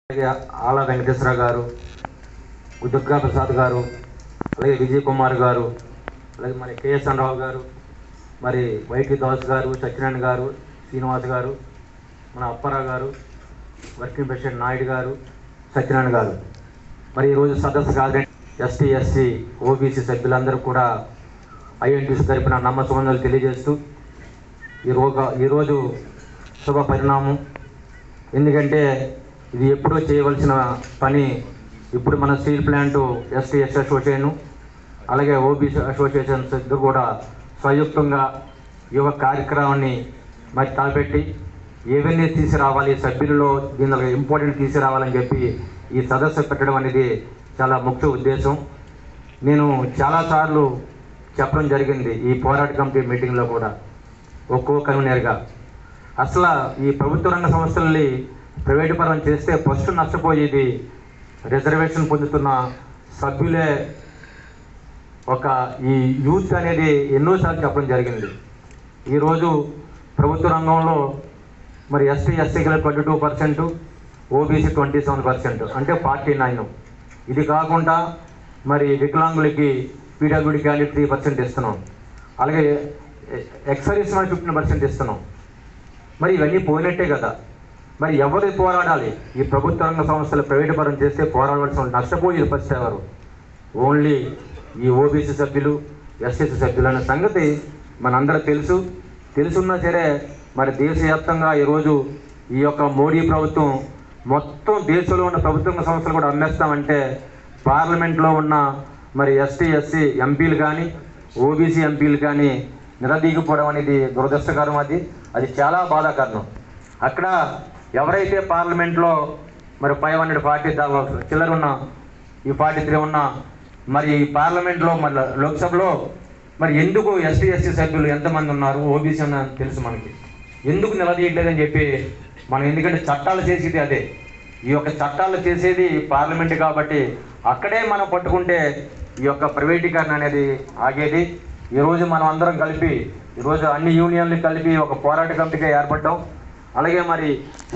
ఆల వెంకటేశ్వర గారు, దుర్గా ప్రసాద్ గారు, అలాగే విజయ్ కుమార్ గారు, అలాగే మరి కేఎస్ రావు గారు, మరి వైటి దాస్ గారు, సత్యనారాయణ గారు, శ్రీనివాస్ గారు, మన అప్పారావు గారు, వర్కింగ్ ప్రెసిడెంట్ నాయుడు గారు, సత్యనారాయణ గారు, మరి ఈరోజు సదస్సు కాదు ఎస్టీ ఎస్సీ ఓబీసీ సభ్యులందరూ కూడా ఐఎన్టీసీ తరపున నమ్మకం తెలియజేస్తూ ఈరోజు శుభ పరిణామం. ఎందుకంటే ఇది ఎప్పుడో చేయవలసిన పని. ఇప్పుడు మన steel plant ST SC association అలాగే ఓబీసీ అసోసియేషన్స్ ఇద్దరు కూడా సంయుక్తంగా ఈ యొక్క కార్యక్రమాన్ని మరి తలపెట్టి ఏవన్నీ తీసుకురావాలి, సభ్యులలో దీనిలో ఇంపార్టెంట్ తీసుకురావాలని చెప్పి ఈ సదస్సు పెట్టడం అనేది చాలా ముఖ్య ఉద్దేశం. నేను చాలాసార్లు చెప్పడం జరిగింది ఈ పోరాట కమిటీ మీటింగ్లో కూడా ఒక్కో కన్వీనర్గా. అసలు ఈ ప్రభుత్వ రంగ సంస్థల్ని ప్రైవేటు పరం చేస్తే ఫస్ట్ నష్టపోయేది రిజర్వేషన్ పొందుతున్న సభ్యులే. ఈ యూత్ అనేది ఎన్నోసార్లు చెప్పడం జరిగింది. ఈరోజు ప్రభుత్వ రంగంలో మరి ఎస్టీ ఎస్సీకి 22%, ఓబీసీ 27%, అంటే 49. ఇది కాకుండా మరి వికలాంగులకి పీడబ్ల్యూడీ క్యాండిడేట్ 3% ఇస్తున్నాం, అలాగే ఎక్సర్వీస్ 15% ఇస్తున్నాం. మరి ఇవన్నీ పోయినట్టే కదా. మరి ఎవరు పోరాడాలి? ఈ ప్రభుత్వ రంగ సంస్థలు ప్రైవేటు పరం చేస్తే పోరాడవలసిన నష్టపోయేది ఫస్ట్ ఎవరు? ఓన్లీ ఈ ఓబీసీ సభ్యులు, ఎస్ఎస్సీ సభ్యులు అనే సంగతి మనందరూ తెలుసున్నా సరే మరి దేశవ్యాప్తంగా ఈరోజు ఈ యొక్క మోడీ ప్రభుత్వం మొత్తం దేశంలో ఉన్న ప్రభుత్వ సంస్థలు కూడా అమ్మేస్తామంటే పార్లమెంట్లో ఉన్న మరి ఎస్టీ ఎస్సీ ఎంపీలు కానీ ఓబీసీ ఎంపీలు కానీ నిలదీగిపోవడం అనేది దురదృష్టకరం. అది చాలా బాధాకరం. అక్కడ ఎవరైతే పార్లమెంట్లో మరి 540 చిల్లర ఉన్న ఈ 43 ఉన్న మరి ఈ పార్లమెంట్లో మరి లోక్సభలో మరి ఎందుకు ఎస్టీ ఎస్సీ సభ్యులు ఎంతమంది ఉన్నారు, ఓబీసీ అని తెలుసు మనకి, ఎందుకు నిలదీయట్లేదని చెప్పి మనం, ఎందుకంటే చట్టాలు చేసేది అదే, ఈ యొక్క చట్టాలు చేసేది పార్లమెంట్ కాబట్టి అక్కడే మనం పట్టుకుంటే ఈ యొక్క ప్రైవేటీకరణ అనేది ఆగేది. ఈరోజు మనం అందరం కలిపి ఈరోజు అన్ని యూనియన్లు కలిపి ఒక పోరాట కమిటీగా ఏర్పడ్డాం. అలాగే మరి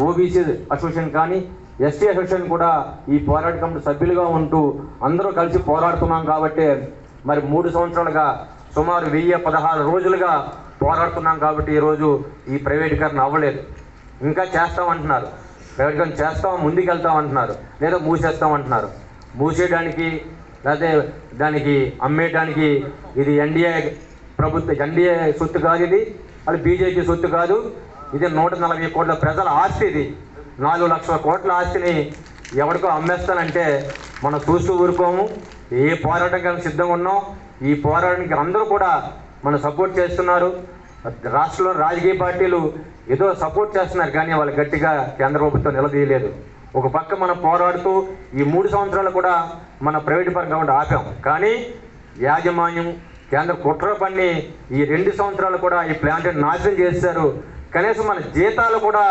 ఓబీసీ అసోసియేషన్ కానీ ఎస్టీ అసోసియేషన్ కూడా ఈ పోరాట కమిటీ సభ్యులుగా ఉంటూ అందరూ కలిసి పోరాడుతున్నాం. కాబట్టి మరి 3 సంవత్సరాలుగా సుమారు 1016 రోజులుగా పోరాడుతున్నాం. కాబట్టి ఈరోజు ఈ ప్రైవేటీకరణ అవ్వలేదు. ఇంకా చేస్తామంటున్నారు, ప్రైవేటీకరణ చేస్తాం, ముందుకెళ్తామంటున్నారు, లేదా మూసేస్తామంటున్నారు. మూసేయడానికి లేకపోతే దానికి అమ్మేయడానికి ఇది ఎన్డీఏ సొత్తు కాదు, అది బీజేపీ సొత్తు కాదు. ఇది 140 కోట్ల ప్రజల ఆస్తి. ఇది 4 లక్షల కోట్ల ఆస్తిని ఎవరికో అమ్మేస్తానంటే మనం చూస్తూ ఊరుకోము. ఏ పోరాటానికి సిద్ధంగా ఉన్నాం. ఈ పోరాటానికి అందరూ కూడా మనం సపోర్ట్ చేస్తున్నారు. రాష్ట్రంలో రాజకీయ పార్టీలు ఏదో సపోర్ట్ చేస్తున్నారు, కానీ వాళ్ళు గట్టిగా కేంద్ర ప్రభుత్వం నిలదీయలేదు. ఒక పక్క మనం పోరాడుతూ ఈ 3 సంవత్సరాలు కూడా మన ప్రైవేటు పరంగా ఆపాం. కానీ యాజమాన్యం కేంద్ర కుట్ర పన్ని ఈ 2 సంవత్సరాలు కూడా ఈ ప్లాంట్ని నాశనం చేశారు. కనీసం మన జీతాలు కూడా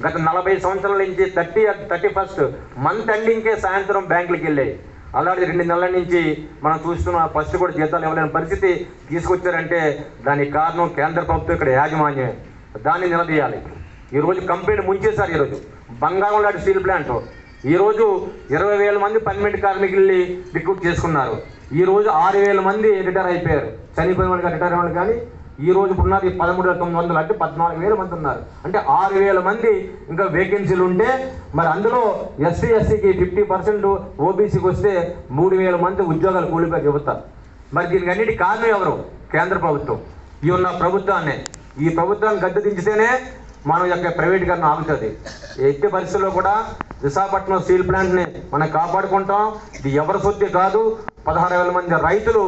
గత 40 సంవత్సరాల నుంచి 31st మంత్ ఎండింగ్కే సాయంత్రం బ్యాంకులకు వెళ్ళాయి. అలాంటి 2 నెలల నుంచి మనం చూస్తున్న ఫస్ట్ కూడా జీతాలు ఇవ్వలేని పరిస్థితి తీసుకొచ్చారంటే దానికి కారణం కేంద్ర ప్రభుత్వం, ఇక్కడ యాజమాన్యమే. దాన్ని నిలదీయాలి. ఈరోజు కంపెనీ ముంచేశారు. ఈరోజు బంగారం లాంటి స్టీల్ ప్లాంట్ ఈరోజు 20,000 మంది పర్మనెంట్ కార్మికుల్ని రిక్రూట్ చేసుకున్నారు. ఈరోజు 6,000 మంది రిటైర్ అయిపోయారు. చనిపోయిన వాళ్ళు రిటైర్ వాళ్ళు కానీ ఈరోజు ఇప్పుడున్నది 13,900, అంటే 14,000 మంది ఉన్నారు. అంటే 6,000 మంది ఇంకా వేకెన్సీలు ఉంటే మరి అందులో ఎస్టీ ఎస్సీకి 50%, ఓబీసీకి వస్తే 3,000 మంది ఉద్యోగాలు కూలిపోయి చెబుతారు. మరి దీనికి అన్నిటి కారణం ఎవరు? కేంద్ర ప్రభుత్వం. ఈ ఉన్న ప్రభుత్వాన్ని, ఈ ప్రభుత్వాన్ని గద్దె దించితేనే మనం యొక్క ప్రైవేటీకరణ ఆగుతుంది. ఎట్టి పరిస్థితుల్లో కూడా విశాఖపట్నం స్టీల్ ప్లాంట్ని మనం కాపాడుకుంటాం. ఇది ఎవరి సొత్తు కాదు. 16,000 మంది రైతులు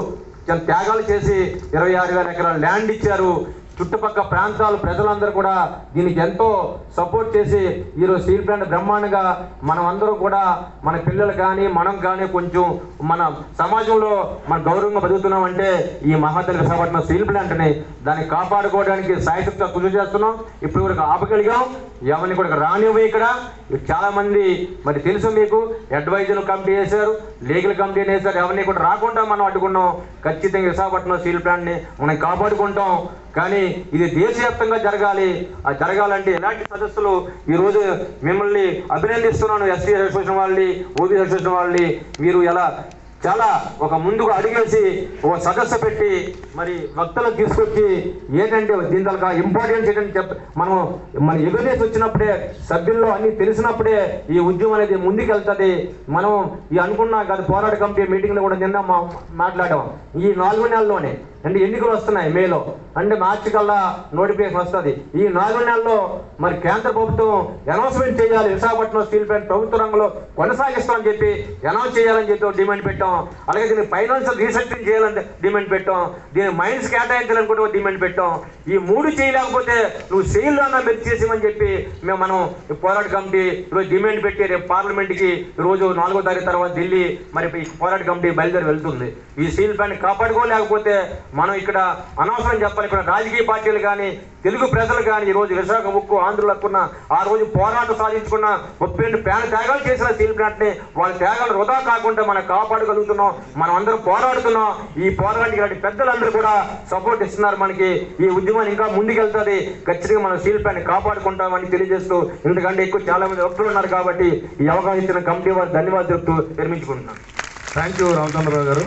త్యాగాలు చేసి 26,000 ఎకరాల ల్యాండ్ ఇచ్చారు. చుట్టుపక్కల ప్రాంతాల ప్రజలందరూ కూడా దీనికి ఎంతో సపోర్ట్ చేసి ఈరోజు స్టీల్ ప్లాంట్ బ్రహ్మాండంగా మనం అందరూ కూడా మన పిల్లలు కానీ మనం కానీ కొంచెం మన సమాజంలో మన గౌరవంగా బతుకుతున్నామంటే ఈ మహాతల్లి విశాఖపట్నం స్టీల్ ప్లాంట్ని దాన్ని కాపాడుకోవడానికి సాయశక్తిగా కృషి చేస్తున్నాం. ఇప్పుడు వరకు ఆపగలిగాం. ఎవరిని కూడా రానివ్వు. ఇక్కడ చాలామంది మరి తెలుసు మీకు, అడ్వైజర్ కమిటీ వేశారు, లీగల్ కమిటీని వేశారు, ఎవరిని కూడా రాకుండా మనం అడ్డుకున్నాం. ఖచ్చితంగా విశాఖపట్నం స్టీల్ ప్లాంట్ని మనం కాపాడుకుంటాం. కానీ ఇది దేశవ్యాప్తంగా జరగాలి. అది జరగాలంటే ఇలాంటి సదస్సులు ఈరోజు మిమ్మల్ని అభినందిస్తున్నాను. ఎస్టీ అసోసియేషన్ వాళ్ళని, ఓబీ అసోసియేషన్ వాళ్ళని మీరు ఎలా చాలా ఒక ముందుకు అడిగేసి ఒక సదస్సు పెట్టి మరి వక్తలకు తీసుకొచ్చి ఏంటంటే దీని తలక ఇంపార్టెన్స్ ఏంటంటే మనం మన ఎదురేసి వచ్చినప్పుడే, సభ్యుల్లో అన్ని తెలిసినప్పుడే ఈ ఉద్యమం అనేది ముందుకు వెళ్తుంది. మనం ఈ అనుకున్న గత పోరాట కమిటీ మీటింగ్లో కూడా నిన్న మాట్లాడాం. ఈ 4 నెలల్లోనే అంటే ఎన్నికలు వస్తున్నాయి మేలో, అంటే మార్చి కల్లా నోటిఫికేషన్ వస్తుంది. ఈ 4 నెలల్లో మరి కేంద్ర ప్రభుత్వం అనౌన్స్మెంట్ చేయాలి, విశాఖపట్నం స్టీల్ ప్లాంట్ ప్రభుత్వ రంగంలో కొనసాగిస్తామని చెప్పి అనౌన్స్ చేయాలని చెప్పి డిమాండ్ పెట్టాం. అలాగే దీన్ని ఫైనాన్షియల్ రీసెర్చింగ్ చేయాలని డిమాండ్ పెట్టాం. దీన్ని మైండ్స్ కేటాయించాలనుకుంటే డిమాండ్ పెట్టాం. ఈ 3 చేయలేకపోతే నువ్వు సెయిల్లో అన్నా మీరు చేసేమని చెప్పి మనం పోరాట కమిటీ ఈరోజు డిమాండ్ పెట్టి రేపు పార్లమెంట్కి ఈరోజు 4వ తారీఖు తర్వాత ఢిల్లీ మరి ఈ పోరాట కమిటీ బయలుదేరి వెళ్తుంది. ఈ స్టీల్ ప్లాంట్ కాపాడుకోలేకపోతే మనం ఇక్కడ అనవసరం చెప్పాలి. ఇక్కడ రాజకీయ పార్టీలు కానీ తెలుగు ప్రజలు కానీ ఈరోజు విశాఖ ఉక్కు ఆంధ్రులకున్న ఆ రోజు పోరాటం సాధించుకున్న 32 ప్రాణ త్యాగాలు చేసిన స్టీల్ ప్లాంట్ని వాళ్ళ త్యాగాలు వృధా కాకుండా మనం కాపాడగలుగుతున్నాం. మనం అందరం పోరాడుతున్నాం. ఈ పోరాటానికి ఇలాంటి పెద్దలందరూ కూడా సపోర్ట్ ఇస్తున్నారు మనకి. ఈ ఉద్యమాన్ని ఇంకా ముందుకెళ్తుంది. ఖచ్చితంగా మనం స్టీల్ ప్లాంట్ కాపాడుకుంటామని తెలియజేస్తూ, ఎందుకంటే ఎక్కువ చాలా మంది వక్తులు ఉన్నారు కాబట్టి ఈ అవకాశం ఇచ్చిన కమిటీ వారికి ధన్యవాదాలు చెప్తూ విరమించుకుంటున్నాను. థ్యాంక్ యూ రామచంద్రరావు గారు.